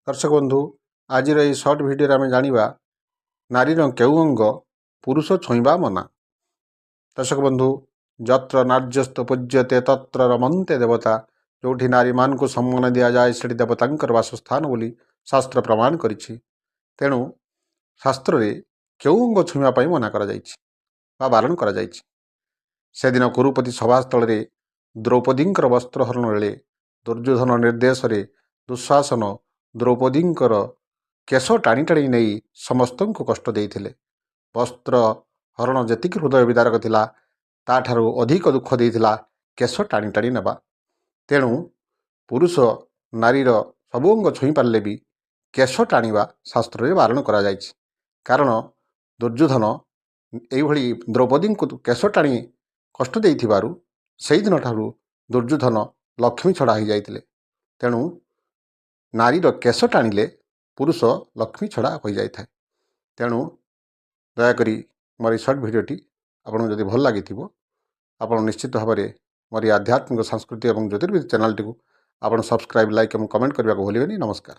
दर्शक बंधु आज सर्ट भिडियो आम जाना नारीर केउ अंग पुरुष छुईवा मना। दर्शक बंधु जत्र नार्यस्त पूज्यते तत्र रमन्ते देवता, जोठी नारी मान को सम्मान दि जाए से देवतांकर वासस्थान बोली शास्त्र प्रमाण करिछि। तेणु शास्त्र रे केउ अंग छुईवा मना करा बारण करा जाइछि। से दिन कुरुपति सभास्थल रे द्रौपदींकर वस्त्रहरण बेले दुर्योधन निर्देश रे दुशासन द्रौपदींकर केश टाणी टाणी नहीं समस्त को कष्ट देइथिले। वस्त्र हरण जेतिक हृदय विदारक थिला ताठारु अधिक दुख देइथिला केश टाणी टाणी नेबा। तेणु पुरुष नारीर सबु अंग छुई पारे भी केश टाणीबा शास्त्र रे बारण करा जाइछि। कारण दुर्योधन एइभଳି द्रौपदी को केश टाणी कष्ट देइथिबारु सेहि दिन ठारु दुर्योधन लक्ष्मी छड़ा हो जाइथिले। तेणु नारीर केश टाणिले पुरुष लक्ष्मी छड़ा हो जाए। तेणु दयाकोरी मोर सर्ट भिडियोटी आपको जदि भल लगी आप निश्चित भाव में मोर आध्यात्मिक संस्कृति और ज्योतिर्विद चैनल टी आप सब्सक्राइब लाइक और कमेंट करने को भूलिए। नमस्कार।